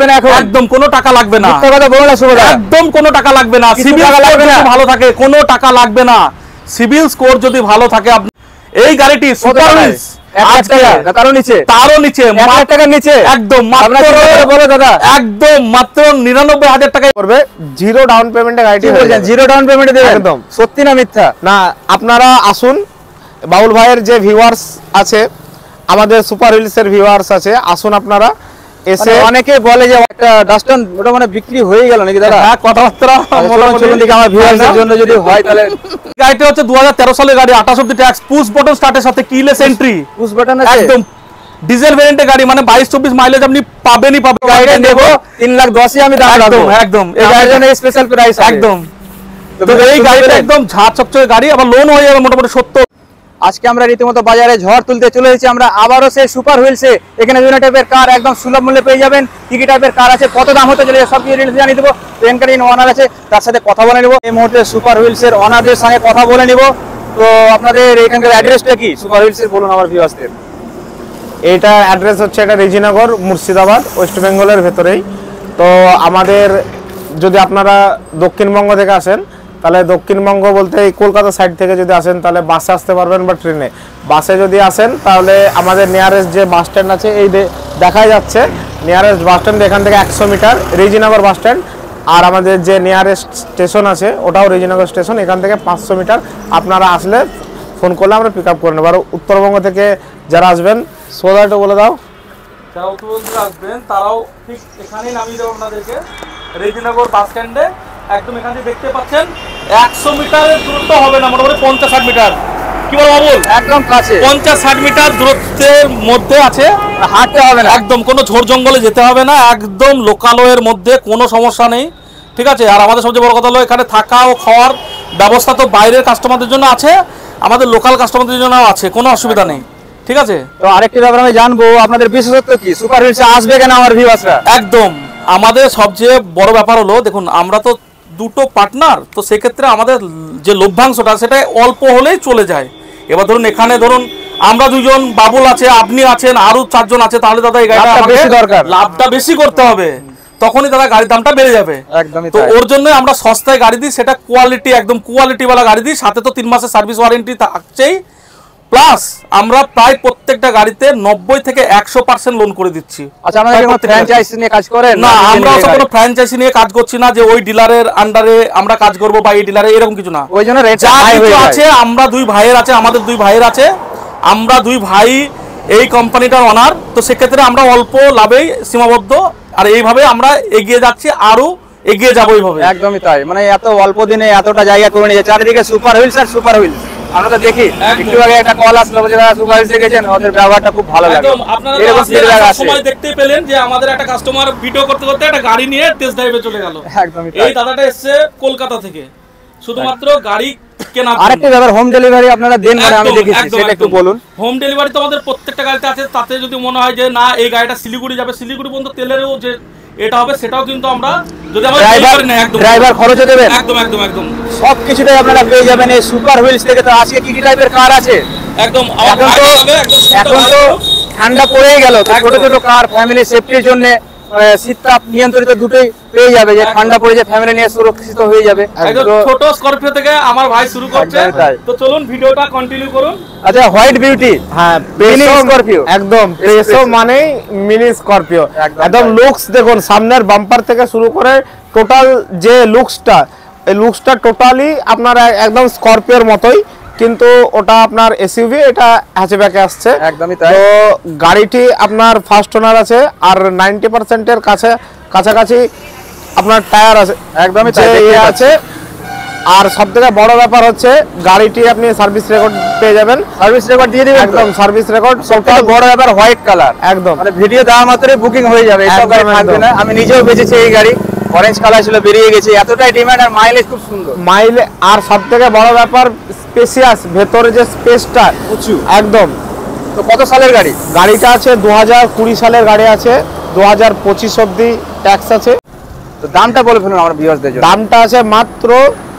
হবে না এখন, একদম কোনো টাকা লাগবে না, মিথ্যা কথা বলো না শুভ দা, একদম কোনো টাকা লাগবে না। সিভিল স্কোর ভালো থাকে কোনো টাকা লাগবে না, সিভিল স্কোর যদি ভালো থাকে। আপনি এই গাড়িটি সুপার হুইলস তারও নিচে টাকার নিচে একদম বলো দাদা, একদম মাত্র 99,000 টাকায় করবে। জিরো ডাউন পেমেন্টে গাড়িটি বলছেন জিরো ডাউন পেমেন্টে দেবেন? একদম সত্যি না মিথ্যা? না, আপনারা আসুন, বাউল ভাইয়ের যে ভিউয়ার্স আছে, আমাদের সুপার হুইলস এর ভিউয়ার্স আছে, আসুন আপনারা এসে। অনেকে বলে যে একটা ডাস্টন ওটা মানে বিক্রি হয়ে গেল নাকি দাদা? হ্যাঁ, কথাবার্তা চলুন দেখি আমার ভিউয়ার্সদের জন্য যদি হয় তাহলে। গাড়িটা হচ্ছে 2013 সালের গাড়ি, 28 অব্দি ট্যাক্স, পুশ বাটন স্টার্টের সাথে, কিলেস এন্ট্রি, পুশ বাটন আছে, একদম ডিজেল ভেরিয়েন্টের গাড়ি, মানে 22-24 মাইলেজ আপনি পাবেনই পাবেন। গাড়িটা নেব 3,10,000 আমি দাম রাখবো একদম এই গাড়ির জন্য স্পেশাল প্রাইস একদম। তো এই গাড়িটা একদম ঝাঁ চকচকে গাড়ি, আবার লোন হয়ে যাবে মোটামুটি 70। আজকে আমরা রীতিমতো বাজারে ঝড় তুলতে চলে এসেছি আমরা আবারও সেই সুপার হুইলসে। এখানে বিভিন্ন টাইপের কার একদম সুলভ মূল্যে পেয়ে যাবেন। কি কি টাইপের কার আছে, কত দাম হতে চলেছে, সব কিছু ডিটেইলস জানিয়ে দেবো। ট্রেনকারিন ওনার আছে, তার সাথে কথা বলে নেব। এই মুহূর্তে সুপার হুইলসের ওনারদের সঙ্গে কথা বলে নিব। তো আপনাদের এখানকার অ্যাড্রেসটা কি সুপার হুইলসের বলুন আমার ভিউয়ার্সদের। এটা অ্যাড্রেস হচ্ছে, এটা রেজিনগর, মুর্শিদাবাদ, ওয়েস্ট বেঙ্গলের ভেতরেই। তো আমাদের যদি আপনারা দক্ষিণবঙ্গ থেকে আসেন, তাহলে দক্ষিণবঙ্গ বলতে এই কলকাতা সাইড থেকে যদি আসেন তাহলে বাসে আসতে পারবেন বা ট্রেনে। বাসে যদি আসেন তাহলে আমাদের নিয়ারেস্ট যে বাস স্ট্যান্ড আছে, এই দেখাই যাচ্ছে নিয়ারেস্ট বাস স্ট্যান্ড, এখান থেকে 100 মিটার রেজিনগর বাস স্ট্যান্ড। আর আমাদের যে নিয়ারেস্ট স্টেশন আছে ওটাও রেজিনগর স্টেশন, এখান থেকে 500 মিটার। আপনারা আসলে ফোন করলে আমরা পিক আপ করে নেব। আর উত্তরবঙ্গ থেকে যারা আসবেন, সোজাটা বলে দাও, যারা উত্তরবঙ্গে আসবেন তারাও ঠিক এখানেই নামিয়ে দেবো আপনাদেরকে, রেজিনগর বাস স্ট্যান্ডে। একদম এখান থেকে দেখতে পাচ্ছেন 100 মিটারের দূরত্ব হবে না, মোটামুটি 50-60 মিটার। কি বল বাবুল, একদম কাছে 50-60 মিটার দূরত্বের মধ্যে আছে, হাঁটতে হবে না, একদম কোনো ঝোড় জঙ্গলে যেতে হবে না, একদম লোকালয়ের মধ্যে, কোনো সমস্যা নেই, ঠিক আছে। আর আমাদের সবচেয়ে বড় কথা হলো এখানে থাকা ও খাওয়ার ব্যবস্থা তো বাইরের কাস্টমারদের জন্য আছে, আমাদের লোকাল কাস্টমারদের জন্য আছে, কোনো অসুবিধা নেই, ঠিক আছে। তো আরেকটি ব্যাপার আমি জানবো, আপনাদের বিশেষত্ব কি, সুপার হুইলসে আসবে কেন আমার ভিউয়ার্সরা? একদম আমাদের সবচেয়ে বড় ব্যাপার হলো, দেখুন আমরা তো দুটো পার্টনার, তো সেক্ষেত্রে আমাদের যে লভ্যাংশটা সেটা অল্প হলেই চলে যায়। এবার ধরুন এখানে ধরুন আমরা দুজন, বাবুল আছে, আপনি আছেন, আরো 4 জন আছে, তাহলে দাদা এই গাড়িটা বেশি দরকার, লাভটা বেশি করতে হবে, তখনই দাদা গাড়ির দামটা বেড়ে যাবে। একদমই তো ওর জন্য আমরা সস্তায় গাড়ি দিই, সেটা কোয়ালিটি, একদম কোয়ালিটিওয়ালা গাড়ি দিই, সাথে তো 3 মাসের সার্ভিস ওয়ারেন্টি থাকছেই। প্লাস আমরা প্রায় প্রত্যেকটা গাড়িতে 90 থেকে 100% লোন করে দিচ্ছি। আচ্ছা, আমরা কোনো ফ্র্যাঞ্চাইজি নিয়ে কাজ করেন না? আমরা কোনো ফ্র্যাঞ্চাইজি নিয়ে কাজ করছি না যে ওই ডিলারের আন্ডারে আমরা কাজ করব বা এই ডিলারে, এরকম কিছু না। ওই জন্য রেট আছে, আমরা 2 ভাইয়ের আছে, আমাদের 2 ভাইয়ের আছে, আমরা 2 ভাই এই কোম্পানিটার ওনার। তো সেক্ষেত্রে আমরা অল্প লাভেই সীমাবদ্ধ, আর এইভাবে আমরা এগিয়ে যাচ্ছি, আরো এগিয়ে যাবো এইভাবে। একদমই তাই, মানে এত অল্প দিনে এতটা জায়গা করে নিয়েছে, চারিদিকে সুপার হুইলস আর সুপার হুইলস। আমরা তো দেখি একটু আগে একটা কল আসলো যে দাদা সুপার হুইলস দেখেছেন, ওদের ব্যবহারটা খুব ভালো লাগে। আপনারা এরকম ফিডব্যাক আসে। সময় দেখতে পেলেন যে আমাদের একটা কাস্টমার ভিডিও করতে করতে একটা গাড়ি নিয়ে টেস্ট ড্রাইভে চলে গেল। একদমই এই দাদাটা এসেছে কলকাতা থেকে শুধুমাত্র গাড়ি কেনার। আরেকটা ব্যাপার, হোম ডেলিভারি আপনারা দেন মানে আমি দেখেছি, সেটা একটু বলুন। হোম ডেলিভারি তো আমাদের প্রত্যেকটা গাড়িতে আছে, তাতে যদি মনে হয় যে না এই গাড়িটা শিলিগুড়ি যাবে, শিলিগুড়ি পর্যন্ত তেলেরও যে এটা হবে সেটাও কিন্তু আমরা, যদি আমরা ড্রাইভার খরচও দেবেন, একদম একদম একদম সবকিছুটাই আপনারা পেয়ে যাবেন এই সুপার হুইলস থেকে। তো আজকে কি কি টাইপের কার আছে? একদম এখন তো ঠান্ডা পড়েই গেল, ছোট ছোট কার ফ্যামিলি সেফটির জন্য, শীত তাপ নিয়ন্ত্রিত দুটোই পেয়ে যাবে, যে ঠান্ডা পড়ে যে ফ্যামিলি নিয়ে সুরক্ষিত হয়ে যাবে। ছোট স্করপিও থেকে আমার ভাই শুরু করছে, তো চলুন ভিডিওটা কন্টিনিউ করুন। আচ্ছা, হোয়াইট বিউটি, হ্যাঁ মিনি স্করপিও, একদম প্রেসো মানে মিনি স্করপিও, একদম লুকস দেখুন, সামনের বাম্পার থেকে শুরু করে টোটাল যে লুকসটা, এই লুকসটা টোটালি আপনার একদম স্করপিওর মতোই, কিন্তু ওটা আপনার এসইউভি, এটা হ্যাচব্যাকে আসছে। একদমই তাই। তো গাড়িটি আপনার ফার্স্ট ওনার আছে, আর 90% এর কাছাকাছি আপনার টায়ার আছে, একদমই তাই আছে। আর সবথেকে বড় ব্যাপার হচ্ছে গাড়িটি আপনি সার্ভিস রেকর্ড পেয়ে যাবেন, সার্ভিস রেকর্ড দিয়ে দিবেন, একদম সার্ভিস রেকর্ড। সবথেকে বড় ব্যাপার হোয়াইট কালার, একদম মানে ভিডিও দেওয়া মাত্রই বুকিং হয়ে যাবে, এসব গাড়ি থাকবে না। আমি নিজেও বেচেছি এই গাড়ি, অরেঞ্জ কালার ছিল, বেরিয়ে গেছে, এতটাই ডিমান্ড, আর মাইলেজ খুব সুন্দর মাইলে। আর সবথেকে বড় ব্যাপার স্পেসিয়াস, ভেতরে যে স্পেসটা উঁচু একদম। তো কত সালের গাড়ি? গাড়িটা আছে 2020 সালের গাড়ি আছে, 2025 অবধি ট্যাক্স আছে। তো দামটা বলে ফেলুন আমার ভিউয়ারদের জন্য। দামটা আছে মাত্র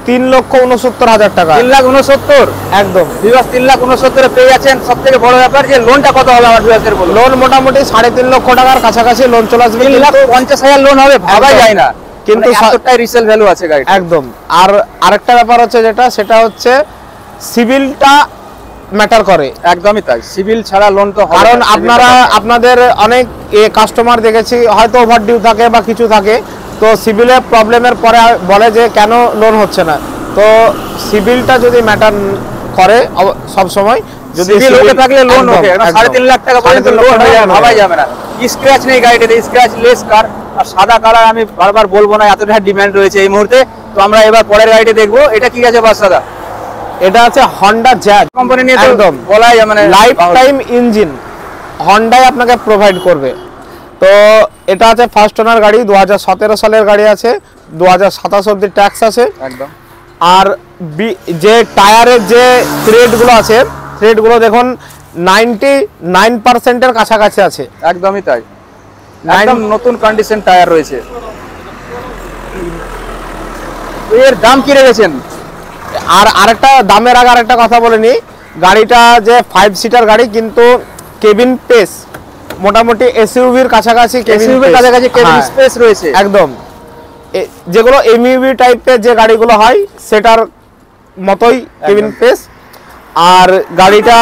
3,69,000 টাকা। 3,69,000 একদম ভিউয়ার্স, 3,69,000 পেয়ে যাচ্ছেন। সব থেকে বড় ব্যাপার যে লোনটা কত হবে আমার ভিউয়ার্সদের বলুন। লোন মোটামুটি 3.5 লক্ষ টাকার কাছাকাছি লোন চলে আসবে। 3,50,000 লোন হবে, ভাবাই একদম। যায় না, কিন্তু কিন্তু এতটাই রিসেল ভ্যালু আছে গাড়ি। একদম। আর আরেকটা ব্যাপার হচ্ছে সেটা হচ্ছে সিভিলটা ম্যাটার করে। একদমই তাই, সিভিল ছাড়া লোন তো হবে না। কারণ সিভিলটা আপনাদের অনেক কাস্টমার দেখেছি হয়তো ওভারডিউ থাকে বা কিছু থাকে, তো সিভিলের প্রবলেমের পরে বলে যে কেন লোন হচ্ছে না। তো সিভিলটা যদি ম্যাটার করে সব সময়, যদি সিভিল ওকে থাকলে লোন ওকে 3.5 লাখ টাকা পর্যন্ত লোন হয়ে যাবে, ভাবাই যাবে না। স্ক্র্যাচ নেই গাড়িটাতে, স্ক্র্যাচ লেস কার। আর সাদা কালার আমি বারবার বলবো না, এতটা ডিমান্ড রয়েছে এই মুহূর্তে। তো আমরা এবার পরের গাড়িটা দেখবো, এটা কি আছে বাস দাদা? এটা আছে হন্ডা জ্যাজ কোম্পানি নিয়ে তো একদম বলাই যায়, মানে লাইফ টাইম ইঞ্জিন হন্ডাই আপনাকে প্রোভাইড করবে। তো এটা আছে ফার্স্ট ওনার গাড়ি, 2017 সালের গাড়ি আছে, 2027 অবধি ট্যাক্স আছে একদম। আর যে টায়ারের যে থ্রেডগুলো আছে, থ্রেডগুলো দেখুন 99% কাছাকাছি আছে। একদমই তাই, একদম নতুন কন্ডিশন টায়ার রয়েছে। এর দাম কি রেখেছেন? আর আরেকটা দামের আগে আরেকটা কথা বলে নি, গাড়িটা যে 5 সিটার গাড়ি, কিন্তু কেবিন স্পেস মোটামুটি এসইউভির কাছাকাছি, এসইউভির কাছাকাছি কেবিন স্পেস রয়েছে একদম। যেগুলো এমইউভি টাইপের যে গাড়িগুলো হয় সেটার মতোই কেবিন স্পেস। আর গাড়িটা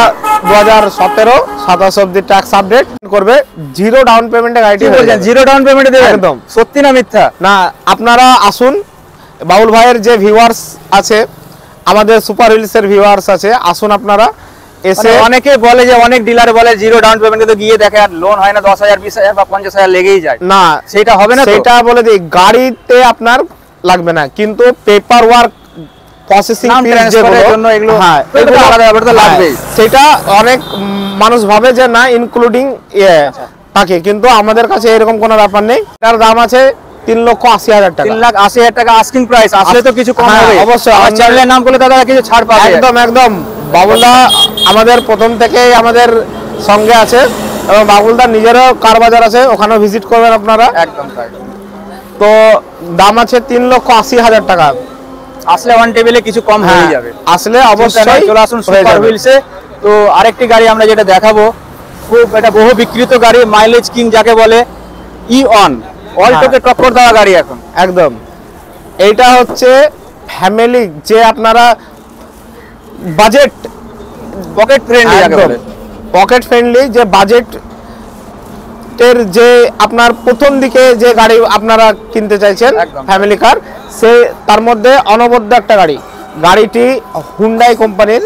2017-27 অবধি ট্যাক্স আপডেট করবে, জিরো ডাউন পেমেন্টে গাড়িটি হয়ে যাবে। জিরো ডাউন পেমেন্টে দেবেন? একদম। সত্যি না মিথ্যা? না, আপনারা আসুন, বাউল ভাইয়ের যে ভিউয়ার্স আছে, আমাদের সুপার হিলসের ভিউয়ার্স আছে, আসুন আপনারা এসে। অনেকে বলে যে অনেক ডিলার বলে জিরো ডাউন পেমেন্টে তো গিয়ে দেখে আর লোন হয় না, 10,000 20,000 বা 50,000 লেগেই যায়। না, সেটা হবে না, সেটা বলে দিই, গাড়িতে আপনার লাগবে না, কিন্তু পেপার ওয়ার্ক প্রসেসিং জন্য এগুলো আলাদা ব্যাপার তো লাগবেই। সেটা অনেক মানুষ ভাবে যে না ইনক্লুডিং থাকে, কিন্তু আমাদের কাছে এরকম কোনো ব্যাপার নেই। তার দাম আছে 3,80,000 টাকা। 3,80,000 টাকা আস্কিং প্রাইস। আসলে তো কিছু কম হবে অবশ্যই। আমার চ্যানেলের নাম করলে দাদা কিছু ছাড় পাবে। একদম একদম। বাবুলদা আমাদের প্রথম থেকেই আমাদের সঙ্গে আছে, এবং বাবুলদা নিজেরও কার বাজার আছে, ওখানেও ভিজিট করবেন আপনারা। একদম তাই। তো দাম আছে 3,80,000 টাকা। আসলে ওয়ান টেবিলে কিছু কম হয়ে যাবে। আসলে অবশ্যই চলে আসুন সুপার হুইলসে। তো আরেকটি গাড়ি আমরা যেটা দেখাবো, খুব এটা বহু বিক্রিত গাড়ি, মাইলেজ কিং যাকে বলে, ই-অন অল্টোকে টক্কর দেওয়া গাড়ি এখন। একদম। এইটা হচ্ছে ফ্যামিলি, যে আপনারা বাজেট পকেট ফ্রেন্ডলি যাকে বলে, পকেট ফ্রেন্ডলি, যে বাজেট এর যে আপনার প্রথম দিকে যে গাড়ি আপনারা কিনতে চাইছেন ফ্যামিলি কার, সে তার মধ্যে অনবদ্য একটা গাড়ি। গাড়িটি হুন্ডাই কোম্পানির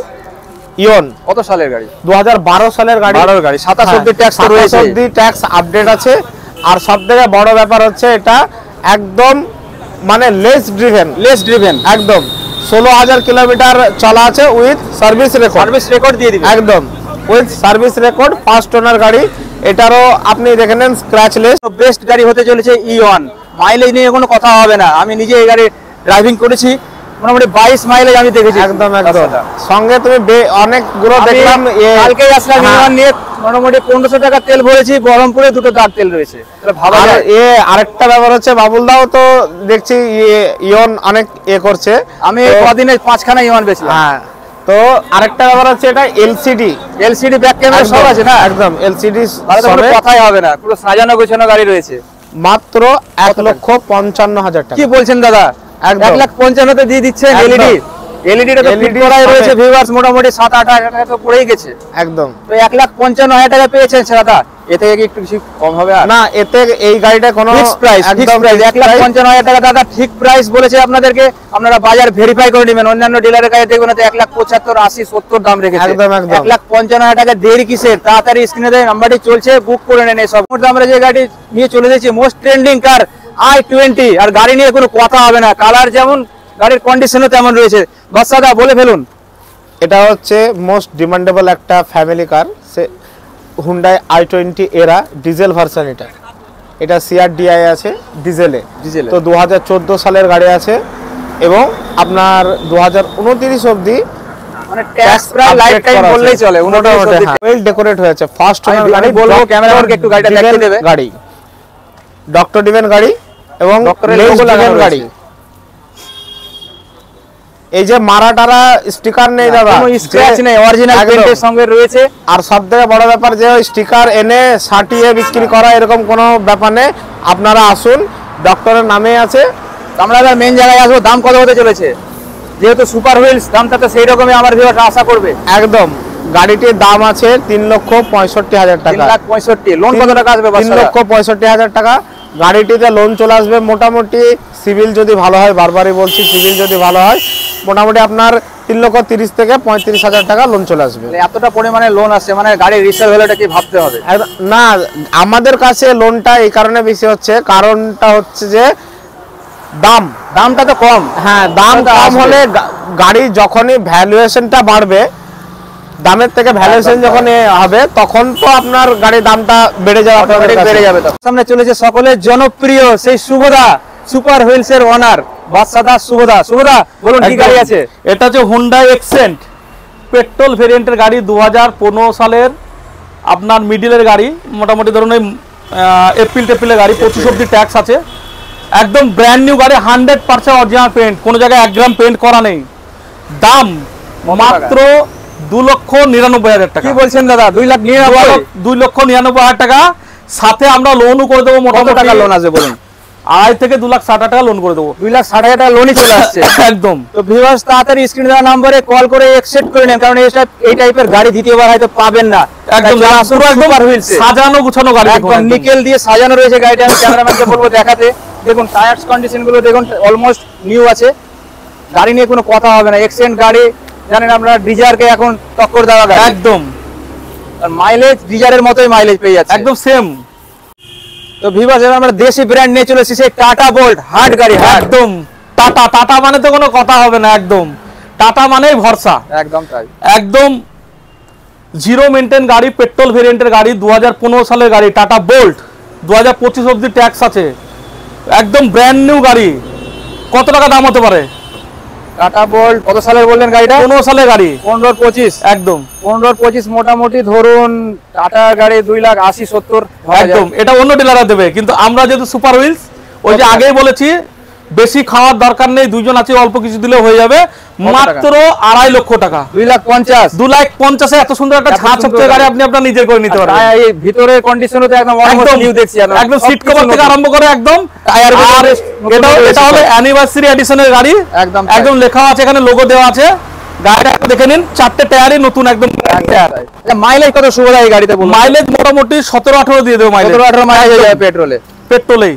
ইয়ন। কত সালের গাড়ি? 2012 সালের গাড়ি। 12 গাড়ি, 27 অবধি ট্যাক্স রয়েছে, 27 অবধি ট্যাক্স আপডেট আছে। আর সবথেকে বড় ব্যাপার হচ্ছে এটা একদম মানে লেস ড্রিভেন একদম 16,000 কিলোমিটার চলা আছে উইথ সার্ভিস রেকর্ড দিয়ে দিবেন। একদম with service record, first owner গাড়ি। এটারও আপনি দেখে নেন স্ক্র্যাচলেস। বেস্ট গাড়ি হতে চলেছে ই-অন। মাইলেজ নিয়ে কোনো কথা হবে না, আমি নিজে এই গাড়ি ড্রাইভিং করেছি, মোটামুটি 22 মাইলেজ আমি দেখেছি। একদম একদম। সঙ্গে তুমি অনেকগুলো দেখলাম, কালকেই আসলাম ই-অন নিয়ে, মোটামুটি 1500 টাকা তেল ভরেছি, বহরমপুরে 2টো দাগ তেল রয়েছে। ভাবা যায়। আরেকটা ব্যাপার হচ্ছে বাবুলদাও তো দেখছি ইয়ন অনেক করছে। আমি কদিনে 5খানা ই-অন বেচলাম। হ্যাঁ। তো আরেকটা ব্যাপার হচ্ছে এটা এলসিডি ব্যাক ক্যামেরা সব আছে না? একদম এলসিডি, কোনো কথাই হবে না, পুরো সাজানো গোছানো গাড়ি রয়েছে। মাত্র 1,55,000 টাকা। কি বলছেন দাদা? 1,55,000 দিয়ে দিচ্ছেন? এলইডিটা তো ফিট করাই রয়েছে ভিউয়ার্স, মোটামুটি 7-8 টাকা তো পড়েই গেছে। একদম। তো 1,55,000 টাকা পেয়েছেন দাদা, এতে কি একটু বেশি কম হবে? না, এতে এই গাড়িটা কোনো ফিক্স প্রাইস, একদম 1,55,000 টাকা দাদা ঠিক প্রাইস বলেছে আপনাদেরকে। আপনারা বাজার ভেরিফাই করে নেবেন, অন্যান্য ডিলারের কাছে দেখবেন তো 1,75,000, 80, 70 দাম রেখেছে। একদম একদম। 1,55,000 টাকা দেরি কিসের? তাড়াতাড়ি স্ক্রিনে দেয় নাম্বারটি চলছে, বুক করে নেন। এই সব আমরা যে গাড়ি নিয়ে চলে যাচ্ছি, মোস্ট ট্রেন্ডিং কার i20। আর গাড়ি নিয়ে কোনো কথা হবে না, কালার যেমন গাড়ির কন্ডিশনও তেমন রয়েছে। বাদশাদা বলে ফেলুন। এটা হচ্ছে মোস্ট ডিমান্ডেবল একটা ফ্যামিলি কার, সে হুন্ডাই i20 এরা ডিজেল ভার্সন। এটা CRDI আছে ডিজেলে। তো 2014 সালের গাড়ি আছে, এবং আপনার 2029 অবধি মানে ট্যাক্স প্রায় লাইফ টাইম বললেই চলে। 29 অবধি ওয়েল ডেকোরেট হয়েছে। ফার্স্ট ওনার গাড়ি, বলবো ক্যামেরাম্যানকে একটু গাড়িটা দেখিয়ে দেবে। গাড়ি ডক্টর ডিভেন গাড়ি, এবং ডক্টরের লোগো লাগানো গাড়ি। এই যে মারাটারা স্টিকার নেই দাদা, কোনো স্ক্র্যাচ নেই, অরিজিনাল পেন্টের সঙ্গে রয়েছে। আর সবথেকে বড় ব্যাপার যে স্টিকার এনে সাটিয়ে বিক্রি করা এরকম কোনো ব্যাপার নেই। আপনারা আসুন, ডক্টরের নামে আছে। আমরা এবার মেন জায়গায় আসবো, দাম কত হতে চলেছে? যেহেতু সুপার হুইলস, দামটা তো সেই রকমই আমার ভিউয়াররা আশা করবে। একদম, গাড়িটির দাম আছে 3,65,000 টাকা। 3,65,000। লোন কত টাকা আসবে? 3,65,000 টাকা। গাড়িটিতে লোন চলে আসবে মোটামুটি, সিভিল যদি ভালো হয়, বারবারই বলছি সিভিল যদি ভালো হয়, মোটামুটি আপনার 3,30,000 থেকে 35,000 টাকা লোন চলে আসবে। এতটা পরিমাণে লোন আসছে, মানে গাড়ির রিসেল ভ্যালুটা কি ভাবতে হবে? না, আমাদের কাছে লোনটা এই কারণে বেশি হচ্ছে, কারণটা হচ্ছে যে দামটা তো কম। হ্যাঁ, দাম কম হলে গাড়ি যখনই ভ্যালুয়েশনটা বাড়বে, দামের থেকে ভ্যালুয়েশন যখন হবে, তখন তো আপনার গাড়ির দামটা বেড়ে যাবে, বেড়ে যাবে। সামনে চলেছে সকলের জনপ্রিয় সেই শুভদা, সুপার হুইলস এর ওনার বাদশাদা শুভদা। শুভদা বলুন কি গাড়ি আছে? এটা হচ্ছে হোন্ডা এক্সেন্ট পেট্রোল ভেরিয়েন্টের গাড়ি, 2015 সালের আপনার মিডিলের গাড়ি, মোটামুটি ধরুন ওই এপ্রিলের গাড়ি, 25 অব্দি ট্যাক্স আছে। একদম ব্র্যান্ড নিউ গাড়ি, 100% অরিজিনাল পেন্ট, কোনো জায়গায় 1 গ্রাম পেন্ট করা নেই। দাম মাত্র 2,99,000 টাকা। কি বলছেন দাদা? 2,99,000 টাকা। সাথে আমরা লোনও করে দেবো। মোটামুটি টাকা লোন আছে বলুন? 2.5 থেকে 2,60,000 টাকা লোন করে দেবো। 2,60,000 টাকা লোনই চলে আসছে। একদম। তো ভিউয়ার্স তাড়াতাড়ি স্ক্রিনে দেওয়া নম্বরে কল করে এক্সেপ্ট করে নেন, কারণ এই টাইপের গাড়ি দ্বিতীয়বার হয়তো পাবেন না। একদম সাজানো গুছানো গাড়ি, একদম নিকেল দিয়ে সাজানো রয়েছে গাড়িটা। আমি ক্যামেরাম্যানকে বলবো দেখাতে। দেখুন টায়ার্স কন্ডিশন গুলো দেখুন, অলমোস্ট নিউ আছে। গাড়ি নিয়ে কোনো কথা হবে না, এক্সেন্ট গাড়ি। জানেন আমরা ডিজারকে এখন টক্কর দেওয়া গাড়ি। একদম। আর মাইলেজ ডিজারের মতোই মাইলেজ পেয়ে যাচ্ছে, একদম সেম। তো ভিউয়ার্স এবার আমরা দেশি ব্র্যান্ড নিয়ে চলে এসেছি, টাটা বোল্ট হার্ড গাড়ি। একদম টাটা মানে তো কোনো কথা হবে না, একদম টাটা মানেই ভরসা। একদম তাই, একদম জিরো মেনটেন গাড়ি, পেট্রোল ভেরিয়েন্টের গাড়ি, 2015 সালের গাড়ি, টাটা বোল্ট, 2025 অব্দি ট্যাক্স আছে। একদম ব্র্যান্ড নিউ গাড়ি। কত টাকা দাম হতে পারে? টাটা বোল্ট কত সালের বললেন গাড়িটা? 15 সালের গাড়ি। 15-25। একদম 15-25 মোটামুটি ধরুন টাটা গাড়ি 2,80,70। একদম। এটা অন্য ডিলাররা দেবে, কিন্তু আমরা যেহেতু সুপার হুইলস, ওই যে আগেই বলেছি বেশি খাওয়ার দরকার নেই, দুইজন আছে, অল্প কিছু দিলে হয়ে যাবে। মাত্র 2.5 লক্ষ টাকা। 2,50,000। 2,50,000 এত সুন্দর একটা ছাদ সবচেয়ে গাড়ি আপনি আপনার নিজে করে নিতে পারবেন। এই ভিতরের কন্ডিশনও তো একদম নিউ দেখছি। একদম সিট কভার থেকে আরম্ভ করে একদম টায়ার। এটা হলো অ্যানিভার্সারি এডিশনের গাড়ি। একদম একদম লেখা আছে, এখানে লোগো দেওয়া আছে। গাড়িটা দেখে নিন, 4টে টায়ারই নতুন একদম। মাইলেজ কত শুভদা এই গাড়িতে বলুন? মাইলেজ মোটামুটি 17-18 দিয়ে দেবো মাইলেজ। 17-18 মাইলেজ হয়ে যাবে পেট্রোলেই।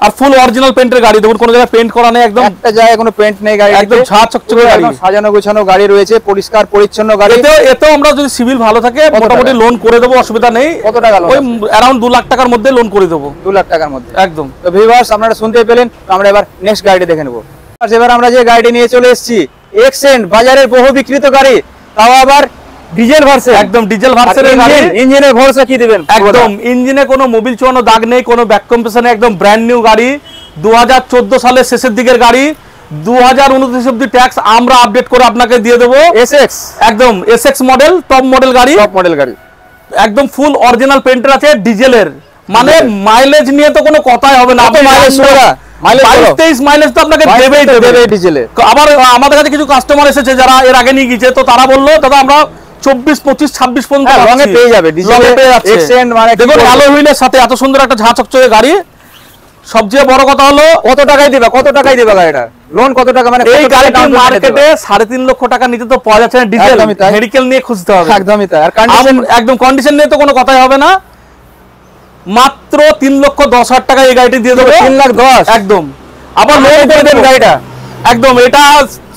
আর ফুল অরিজিনাল পেন্টের গাড়ি, দেখুন কোনো জায়গায় পেন্ট করা নেই, একদম একটা জায়গায় কোনো পেন্ট নেই গাড়ি, একদম ঝাঁ চকচকে গাড়ি, সাজানো গোছানো গাড়ি রয়েছে, পরিষ্কার পরিচ্ছন্ন গাড়ি। এতেও আমরা যদি সিভিল ভালো থাকে মোটামুটি লোন করে দেবো, অসুবিধা নেই। কত টাকা লোন? ওই অ্যারাউন্ড 2 লাখ টাকার মধ্যে লোন করে দেবো। 2 লাখ টাকার মধ্যে একদম। তো ভিউয়ার্স আপনারা শুনতে পেলেন, আমরা এবার নেক্সট গাড়িটি দেখে নেব। এবার আমরা যে গাড়িটি নিয়ে চলে এসেছি, এক্সেন্ট, বাজারের বহু বিক্রিত গাড়ি, তাও আবার ডিজেল ভার্সন। একদম ডিজেল ভার্সনের গাড়ি। ইঞ্জিনের ভরসা কি দিবেন? একদম ইঞ্জিনে কোনো মোবিল চুয়ানো দাগ নেই, কোনো ব্যাক কম্প্রেসর নেই, একদম ব্র্যান্ড নিউ গাড়ি। 2014 সালের শেষের দিকের গাড়ি, 2029 অব্দি ট্যাক্স আমরা আপডেট করে আপনাকে দিয়ে দেবো। এসএক্স, একদম এসএক্স মডেল, টপ মডেল গাড়ি। টপ মডেল গাড়ি, একদম ফুল অরিজিনাল পেন্টার আছে, ডিজেলের। মানে মাইলেজ নিয়ে তো কোনো কথাই হবে না। মাইলেজ 22-23 মাইলেজ তো আপনাকে দেবেই দেবে ডিজেলে। আবার আমাদের কাছে কিছু কাস্টমার এসেছে যারা এর আগে নিয়ে গিয়েছে, তো তারা বললো দাদা আমরা 24, 25, 26 পর্যন্ত লঙে পেয়ে যাবে ডিজেলে পেয়ে যাচ্ছে। এক্সেন্ট মানে দেখুন আলো হুইলের সাথে এত সুন্দর একটা ঝাঁ চকচকে গাড়ি। সবচেয়ে বড় কথা হলো কত টাকায় দিবে? কত টাকায় দিবে গাড়িটা? লোন কত টাকা? মানে এই গাড়িটি মার্কেটে 3.5 লক্ষ টাকা নিতে তো পাওয়া যাচ্ছে না। ডিজেল মেডিকেল নিয়ে খুঁজতে হবে। একদমই তাই। আর কন্ডিশন, একদম কন্ডিশন নিয়ে তো কোনো কথাই হবে না। মাত্র 3,10,000 টাকা এই গাড়িটি দিয়ে দেবো। 3,10,000 একদম। আবার লোন করে দেবেন গাড়িটা। একদম এটা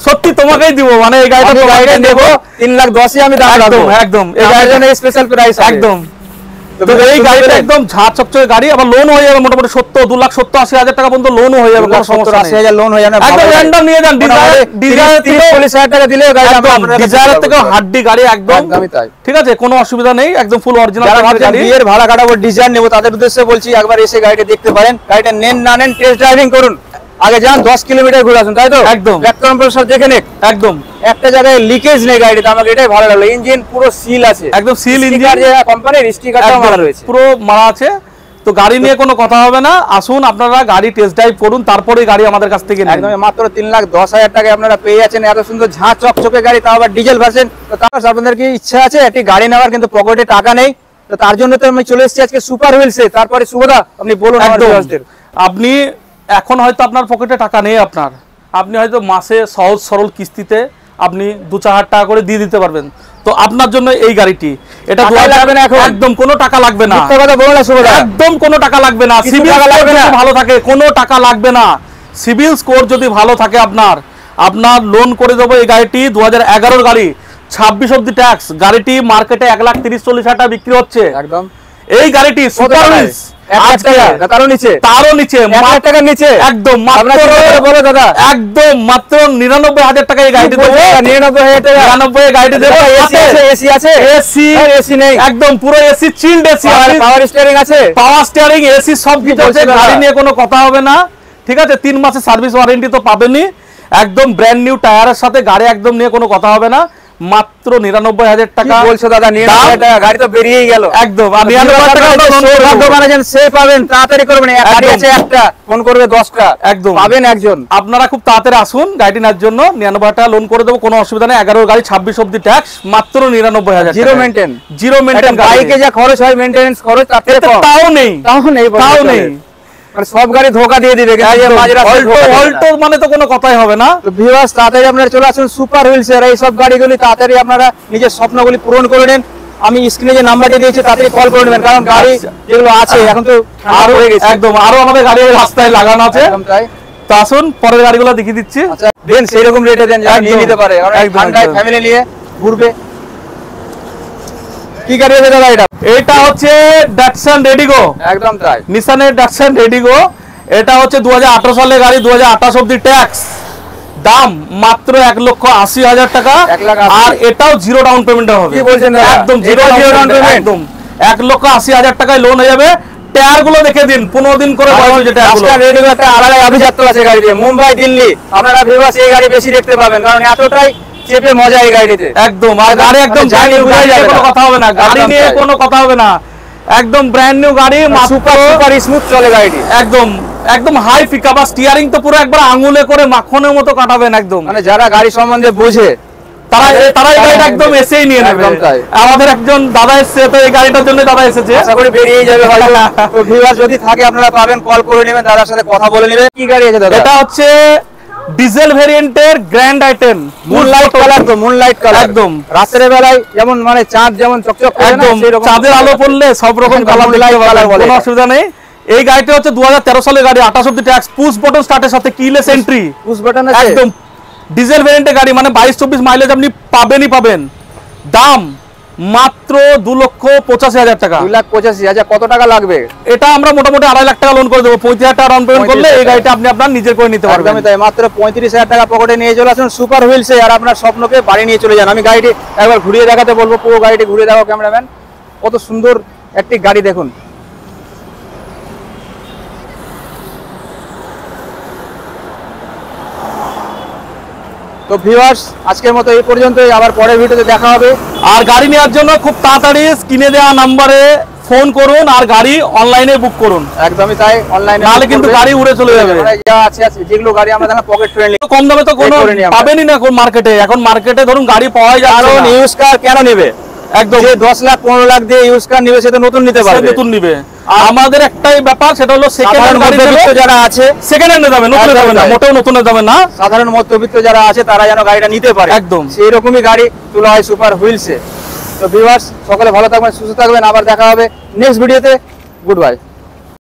সত্যি তোমাকেই দিব, মানে এই গাড়িটা তোমাকে দেব। 3,10,000 আমি দাম রাখবো। একদম এই গাড়ির জন্য স্পেশাল প্রাইস। একদম। তো এই গাড়িটা একদম ঝাঁ চকচকে গাড়ি, আবার লোন হয়ে যাবে মোটামুটি 2,70,80,000 টাকা পর্যন্ত লোন হয়ে যাবে। কোনো সমস্যা নেই। 80,000 লোন হয়ে যাবে। একদম র্যান্ডম নিয়ে যান। ডিজায়ার থেকে 40,000 টাকা দিলে গাড়ি আমরা ডিজায়ার থেকে হাড্ডি গাড়ি একদম। একদমই তাই। ঠিক আছে, কোনো অসুবিধা নেই, একদম ফুল অরিজিনাল গাড়ি। বিয়ের ভাড়া কাটাবো, ডিজাইন নেব, তাদের উদ্দেশ্যে বলছি একবার এসে গাড়িটা দেখতে পারেন। গাড়িটা নেন না নেন, টেস্ট ড্রাইভিং করুন। আগে যান 10 কিলোমিটার ঘুরে আসুন, তাই তো? একদম। ব্যাক কম্প্রেসর দেখে নিন। একদম একটা জায়গায় লিকেজ নেই গাড়িতে, আমাকে এটাই ভালো লাগলো। ইঞ্জিন পুরো সিল আছে, একদম সিল ইঞ্জিন, যে কোম্পানির স্টিকারটাও মারা রয়েছে, পুরো মারা আছে। তো গাড়ি নিয়ে কোনো কথা হবে না, আসুন আপনারা গাড়ি টেস্ট ড্রাইভ করুন, তারপরে গাড়ি আমাদের কাছ থেকে নিন। একদম মাত্র 3,10,000 টাকায় আপনারা পেয়ে যাচ্ছেন এত সুন্দর ঝাঁ চকচকে গাড়ি, তাও আবার ডিজেল ভার্সন। তো তার আপনাদের কি ইচ্ছা আছে একটি গাড়ি নেওয়ার, কিন্তু পকেটে টাকা নেই, তো তার জন্য তো আমি চলে এসেছি আজকে সুপার হুইলসে। তারপরে শুভদা আপনি বলুন আমার একদম। ভিউয়ার্সদের। আপনি এখন হয়তো আপনার পকেটে টাকা নেই, আপনি হয়তো মাসে সহজ সরল কিস্তিতে আপনি 2-4 টাকা করে দিয়ে দিতে পারবেন, তো আপনার জন্য এই গাড়িটি। এটা টাকা লাগবে না এখন? একদম কোনো টাকা লাগবে না, মিথ্যা কথা বলুন না শুভদা। একদম কোনো টাকা লাগবে না। কিছু সিভিল টাকা স্কোর লাগবে যদি না? ভালো থাকে কোনো টাকা লাগবে না। সিভিল স্কোর যদি ভালো থাকে আপনার লোন করে দেবো। এই গাড়িটি 2011 গাড়ি, 26 অব্দি ট্যাক্স। গাড়িটি মার্কেটে 1,30-40,000 টাকা বিক্রি হচ্ছে। একদম এই গাড়িটি সুপার হুইলস তারও নিচে, তারও নিচে 1,00,000 টাকার নিচে একদম আপনারা কি করে বলো দাদা? একদম মাত্র 99,000 টাকা এই গাড়িটি দেবো। 99,000 টাকা 99 গাড়িটি দেবো। এসি আছে? এসি আছে? এসি এসি নেই, একদম পুরো AC, child AC, power steering আছে, পাওয়ার স্টিয়ারিং, এসি সব কিছু আছে। বলছেন গাড়ি দাদা? নিয়ে কোনো কথা হবে না, ঠিক আছে। 3 মাসের সার্ভিস ওয়ারেন্টি তো পাবেনই, একদম ব্র্যান্ড নিউ টায়ারের সাথে গাড়ি, একদম নিয়ে কোনো কথা হবে না। মাত্র 99,000 কি টাকা বলছো দাদা? 99,000 টাকা গাড়ি তো বেরিয়েই গেল একদম। আর 99,000 টাকা তো loan করে দেবো। দোকানে যান, সে পাবেন, তাড়াতাড়ি করবেন। গাড়ি আছে একটা, ফোন করবে 10টা, একদম পাবেন একজন। আপনারা খুব তাড়াতাড়ি আসুন গাড়িটি নেওয়ার জন্য। 99,000 টাকা লোন করে দেবো, কোনো অসুবিধা নেই। 11 গাড়ি, 26 অব্দি ট্যাক্স, মাত্র 99,000 জিরো মেইনটেইন, জিরো মেইনটেইন। বাইকে যা খরচ হয় মেইনটেনেন্স খরচ তার থেকে কম। তাও নেই, তাও নেই, তাও নেই। মানে সব গাড়ি ধোকা দিয়ে দিবে। অল্টো মানে তো কোনো কথাই হবে না। তো ভিউয়ার্স তাড়াতাড়ি আপনারা চলে আসুন সুপার হুইলস এর এই সব গাড়িগুলি, তাড়াতাড়ি আপনারা নিজের স্বপ্নগুলি পূরণ করে নেন। আমি স্ক্রিনে যে নাম্বারটি দিয়েছি তাড়াতাড়ি কল করে নেবেন, কারণ গাড়ি যেগুলো আছে এখন তো আরো হয়ে গেছে। একদম, আরো আমাদের গাড়ি রাস্তায় লাগানো আছে। একদম তাই। তো আসুন পরের গাড়িগুলো দেখিয়ে দিচ্ছি। আচ্ছা দেন, সেই রকম রেটে দেন যারা নিয়ে একদম, নিতে পারে, একদম, ঠান্ডায় একদম। ফ্যামিলি নিয়ে ঘুরবে। কি গাড়ি আছে দাদা এটা? এটা হচ্ছে ডাটসন রেডিগো, একদম তাই, নিসানের ডাটসন রেডিগো। এটা হচ্ছে 2018 সালের গাড়ি, 2028 অব্দি ট্যাক্স। দাম মাত্র 1,80,000 টাকা। 1,80,000 আর এটাও জিরো ডাউন পেমেন্ট হবে। কি বলছেন দাদা? একদম জিরো ডাউন পেমেন্ট, একদম 1,80,000 টাকায় লোন হয়ে যাবে। টায়ার গুলো দেখে দিন, 15 দিন করে বয়স হয়েছে টায়ার গুলো। আজকাল রেডিও একটা আলাদা আভিজাত্য আছে গাড়িতে। মুম্বাই, দিল্লি আপনারা ভিউয়ার্স এই গাড়ি বেশি দেখতে পাবেন, কারণ এতটাই চেপে মজা এই গাড়িতে। একদম, আর গাড়ি একদম জানি গাড়ি নিয়ে কোনো কথা হবে না, গাড়ি একদম নিয়ে তাই। কোনো কথা হবে না। একদম ব্র্যান্ড নিউ গাড়ি, সুপার সুপার স্মুথ চলে গাড়িটি। একদম একদম হাই পিকআপ। আর স্টিয়ারিং তো পুরো একবার আঙুলে করে মাখনের মতো কাটাবেন একদম। মানে যারা গাড়ি সম্বন্ধে বোঝে তারা এই গাড়িটা একদম এসেই নিয়ে নেবে। একদম তাই। আমাদের একজন দাদা এসেছে, তো এই গাড়িটার জন্য দাদা এসেছে। আশা করি বেরিয়ে যাবে হয়তো। তো ভিউয়ার্স যদি থাকে আপনারা পাবেন, কল করে নেবেন, দাদার সাথে কথা বলে নেবেন। কি গাড়ি আছে দাদা? এটা হচ্ছে ডিজেল ভেরিয়েন্টের গ্র্যান্ড আইটেম, মুনলাইট কালার, তো মুনলাইট কালার একদম। রাতের বেলায় যেমন মানে চাঁদ যেমন চকচক করে না, একদম সেরকম চাঁদের আলো পড়লে সব রকম একদম কালার moonlight দেখতে colour পাবেন, বলে কোনো এটা। অসুবিধা নেই। এই গাড়িটা হচ্ছে 2013 সালের গাড়ি, 28 অব্দি ট্যাক্স, পুশ বটন স্টার্টের সাথে, কিলেস এন্ট্রি, পুশ বাটন আছে একদম ডিজেল ভেরিয়েন্টের গাড়ি, মানে 22-24 মাইলেজ আপনি পাবেন। দাম মাত্র 2,85,000 টাকা। 2,85,000। কত টাকা লাগবে? এটা আমরা মোটামুটি 2.5 লাখ টাকা লোন করে দেবো। 35,000 টাকা ডাউন পেমেন্ট করলে এই গাড়িটা আপনি আপনার নিজের করে নিতে পারবেন। একদমই তাই, মাত্র 35,000 টাকা পকেটে নিয়ে চলে আসুন সুপার হুইলসে, আর আপনার স্বপ্নকে বাড়ি নিয়ে চলে যান। আমি গাড়িটি একবার ঘুরিয়ে দেখাতে বলবো, পুরো গাড়িটি ঘুরিয়ে দেখাও ক্যামেরাম্যান। কত সুন্দর একটি গাড়ি দেখুন। তো ভিউয়ার্স আজকের মতো এই পর্যন্তই, আবার পরের ভিডিওতে দেখা হবে। আর গাড়ি নেওয়ার জন্য খুব তাড়াতাড়ি স্ক্রিনে দেওয়া নাম্বারে ফোন করুন আর গাড়ি অনলাইনে বুক করুন, একদমই তাই, অনলাইনে নাহলে কিন্তু গাড়ি উড়ে চলে যাবে। যা আছে আছে যেগুলো গাড়ি আমরা দেখলাম পকেট ফ্রেন্ডলি, কম দামে তো কোনো করে নিই আমরা। পাবেনই না কোন মার্কেটে। এখন মার্কেটে ধরুন গাড়ি পাওয়াই যাচ্ছে কারণ না। ইউজ কার কেন নেবে? একদম যে 10 লাখ 15 লাখ দিয়ে ইউজ কার নেবে, সে তো নতুন নিতে সে পারবে। নতুন নিবে। আর আমাদের একটাই ব্যাপার, সেটা হলো সেকেন্ড সাধারণ হ্যান্ড গাড়ি মধ্যবিত্ত যারা আছে, সেকেন্ড হ্যান্ডে যাবে, নতুন একদম যাবে না, তাই। মোটেও নতুনের যাবে না। সাধারণ মধ্যবিত্ত যারা আছে তারা যেন গাড়িটা নিতে পারে, একদম। সেই রকমই গাড়ি তোলা হয় সুপার হুইলসে। তো ভিউয়ার্স সকলে ভালো থাকবেন, সুস্থ থাকবেন, আবার দেখা হবে নেক্সট ভিডিওতে। Good bye.